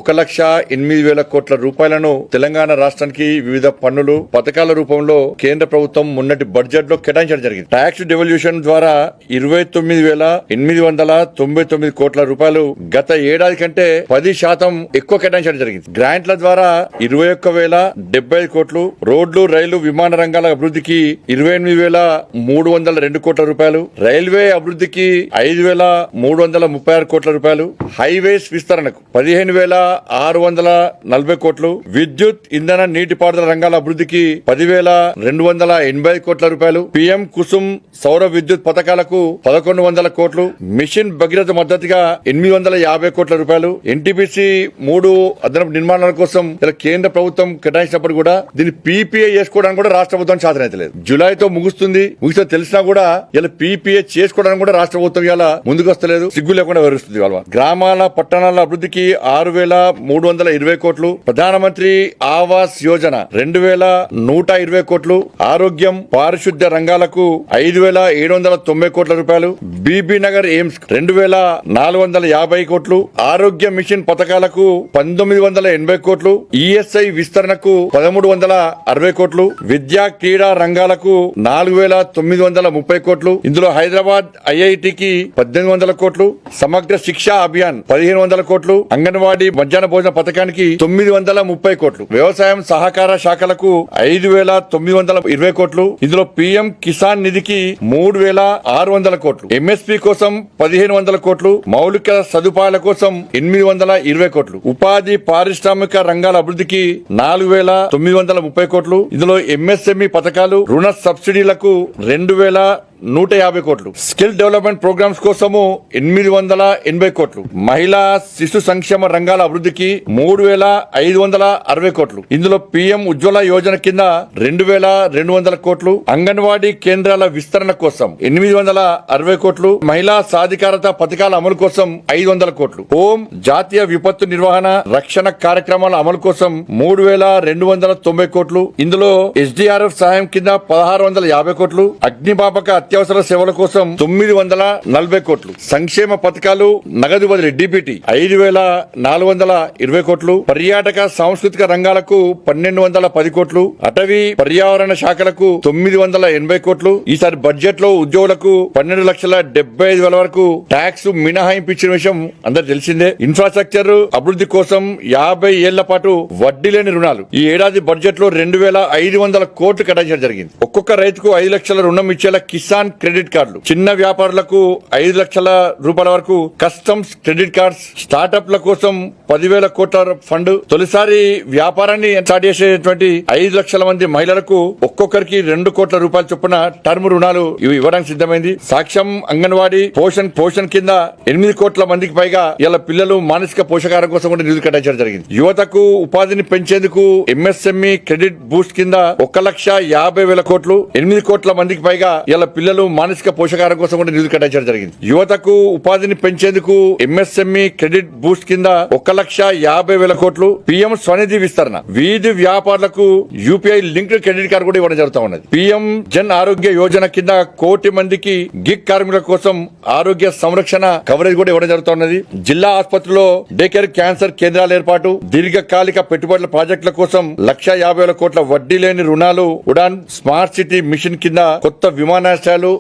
1,08,000 కోట్ల రూపాయలను తెలంగాణ రాష్ట్రానికి వివిధ పన్నులు పథకాల రూపంలో కేంద్ర ప్రభుత్వం మొన్నటి బడ్జెట్ లో కేటాయించడం జరిగింది. ట్యాక్స్ డెవల్యూషన్ ద్వారా 29,899 కోట్ల రూపాయలు గత ఏడాది కంటే 10% ఎక్కువ కేటాయించడం జరిగింది. గ్రాంట్ల ద్వారా 21,075 కోట్లు, రోడ్లు రైలు విమాన రంగాల అభివృద్ధికి 28,302 కోట్ల రూపాయలు, రైల్వే అభివృద్ధికి 5,336 కోట్ల రూపాయలు, హైవేస్ విస్తరణకు 15,640 కోట్లు, విద్యుత్ ఇంధన నీటిపారుదల రంగాల అభివృద్ధికి 10,280 కోట్ల రూపాయలు, పీఎం కుసుమ్ సౌర విద్యుత్ పథకాలకు 1,100 కోట్లు, మిషన్ భగీరథ మద్దతుగా 850 కోట్ల రూపాయలు, ఎన్టీపీసీ 3 అదనపు నిర్మాణాల కోసం ఇలా కేంద్ర ప్రభుత్వం కేటాయించినప్పుడు కూడా దీన్ని పీపీఏ చేసుకోవడానికి కూడా రాష్ట్ర ప్రభుత్వం సాధనైతలేదు. జూలైతో ముగిస్తే తెలిసినా కూడా ఇలా పీపీఏ చేసుకోవడానికి కూడా రాష్ట్ర ప్రభుత్వం ఇలా ముందుకు వస్తలేదు, సిగ్గు లేకుండా వివరిస్తుంది. గ్రామాల పట్టణాల అభివృద్ధికి 6,320 కోట్లు, ప్రధానమంత్రి ఆవాస్ యోజన 2,120 కోట్లు, ఆరోగ్యం పారిశుద్ధ్య రంగాలకు 5,790 కోట్ల రూపాయలు, బీబీ నగర్ ఎయిమ్స్ 2,450 కోట్లు, ఆరోగ్య మిషన్ పథకాలకు 1,980 కోట్లు, ఈఎస్ఐ విస్తరణకు 1,360 కోట్లు, విద్యా క్రీడా రంగాలకు 4,930 కోట్లు, ఇందులో హైదరాబాద్ ఐఐటికి 1,800 కోట్లు, సమగ్ర శిక్షా అభియాన్ 1,500 కోట్లు, అంగన్వాడీ మధ్యాహ్న భోజన పథకానికి 930 కోట్లు, వ్యవసాయం సహకార శాఖలకు 5,920 కోట్లు, ఇందులో పీఎం కిసాన్ నిధికి 3,600 కోట్లు, ఎంఎస్పీ కోసం 1,500 కోట్లు, మౌలిక సదుపాయాల కోసం 820 కోట్లు, ఉపాధి పారిశ్రామిక రంగాల అభివృద్ధికి 4,930 కోట్లు, ఇందులో ఎంఎస్ఎంఈ పథకాలు రుణ సబ్సిడీలకు 2,150 కోట్లు, స్కిల్ డెవలప్మెంట్ ప్రోగ్రామ్స్ కోసము 880 కోట్లు, మహిళా శిశు సంక్షేమ రంగాల అభివృద్ధికి 3,560 కోట్లు, ఇందులో పీఎం ఉజ్వల యోజన కింద 2,200 కోట్లు, అంగన్వాడీ కేంద్రాల విస్తరణ కోసం 860 కోట్లు, మహిళా సాధికారత పథకాల అమలు కోసం 500 కోట్లు, హోం జాతీయ విపత్తు నిర్వహణ రక్షణ కార్యక్రమాల అమలు కోసం 3,290 కోట్లు, ఇందులో ఎస్డీఆర్ఎఫ్ సహాయం కింద 1,650 కోట్లు, అగ్నిమాపక అత్యవసర సేవల కోసం 940 కోట్లు, సంక్షేమ పథకాలు నగదు బదిలీ డిబిటీ 5,420 కోట్లు, పర్యాటక సాంస్కృతిక రంగాలకు 1,210 కోట్లు, అటవీ పర్యావరణ శాఖలకు 980 కోట్లు. ఈసారి బడ్జెట్ లో ఉద్యోగులకు 12,75,000 వరకు ట్యాక్స్ మినహాయింపు ఇచ్చిన విషయం అందరు తెలిసిందే. ఇన్ఫ్రాస్ట్రక్చర్ అభివృద్ధి కోసం 50 ఏళ్ల పాటు వడ్డీ లేని రుణాలు ఈ ఏడాది బడ్జెట్ లో 2,500 కోట్లు కేటాయించడం జరిగింది. ఒక్కొక్క రైతుకు 5 లక్షల రుణం ఇచ్చేలా కిసాన్ క్రెడిట్ కార్డులు, చిన్న వ్యాపారులకు 5 లక్షల రూపాయల వరకు కస్టమ్స్ క్రెడిట్ కార్డ్స్, స్టార్ట్అప్ల కోసం 10,000 కోట్ల ఫండ్, తొలిసారి వ్యాపారాన్ని స్టార్ట్ చేసేటువంటి 5 లక్షల మంది మహిళలకు ఒక్కొక్కరికి 2 కోట్ల రూపాయల చొప్పున టర్మ్ రుణాలు ఇవ్వడానికి సిద్ధమైంది. సాక్ష్యం అంగన్వాడీ పోషణ్ కింద 8 కోట్ల మందికి పైగా ఇలా పిల్లలు మానసిక పోషకాహారం కోసం కూడా నిధులు కేటాయించడం జరిగింది. యువతకు ఉపాధిని పెంచేందుకు ఎంఎస్ఎంఈ క్రెడిట్ బూస్ట్ కింద 1,50,000 కోట్లు, 8 కోట్ల మందికి పైగా ఇలా పిల్లలు మానసిక పోషకాహారం కోసం కూడా నిధులు కేటాయించడం జరిగింది. యువతకు ఉపాధిని పెంచేందుకు ఎంఎస్ఎంఈ క్రెడిట్ బూస్ట్ కింద 1,50,000 కోట్లు, పీఎం స్వనిధి విస్తరణ, వీధి వ్యాపారులకు యూపీఐ లింక్డ్ క్రెడిట్ కార్డు కూడా ఇవ్వడం జరుగుతూ ఉన్నది. పీఎం జన్ ఆరోగ్య యోజన కింద 1 కోటి మందికి గిగ్ కార్మికుల కోసం ఆరోగ్య సంరక్షణ కవరేజ్ కూడా ఇవ్వడం జరుగుతున్నది. జిల్లా ఆసుపత్రిలో డే కేర్ క్యాన్సర్ కేంద్రాల ఏర్పాటు, దీర్ఘకాలిక పెట్టుబడుల ప్రాజెక్టుల కోసం 1,50,000 కోట్ల వడ్డీ లేని రుణాలు, ఉడాన్ స్మార్ట్ సిటీ మిషన్ కింద కొత్త విమానాశ్రయాలు,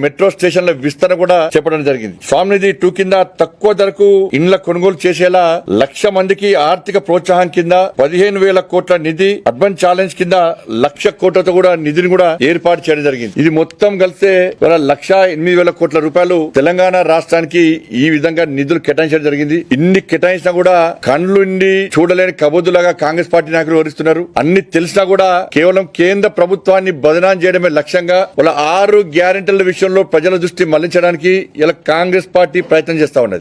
మెట్రో స్టేషన్ల విస్తరణ కూడా చెప్పడం జరిగింది. స్వామినిధి 2 కింద తక్కువ ధరకు ఇండ్ల కొనుగోలు చేసేలా 1,00,000 మందికి ఆర్థిక ప్రోత్సాహం కింద 15,000 కోట్ల నిధి, అర్బన్ ఛాలెంజ్ కింద 1,00,000 కోట్లతో కూడా నిధిని కూడా ఏర్పాటు చేయడం జరిగింది. ఇది మొత్తం కలిస్తే 1,08,000 కోట్ల రూపాయలు తెలంగాణ రాష్ట్రానికి ఈ విధంగా నిధులు కేటాయించడం జరిగింది. ఇన్ని కేటాయించినా కూడా కళ్ళుండి చూడలేని కబోదులాగా కాంగ్రెస్ పార్టీ నాయకులు వివరిస్తున్నారు. అన్ని తెలిసినా కూడా కేవలం కేంద్ర ప్రభుత్వాన్ని బదనాం చేయడమే లక్ష్యంగా వాళ్ళ 6 గ్యారెంటీల విషయంలో ప్రజల దృష్టి మళ్లించడానికి ఇలా కాంగ్రెస్ పార్టీ ప్రయత్నం చేస్తా ఉన్నది.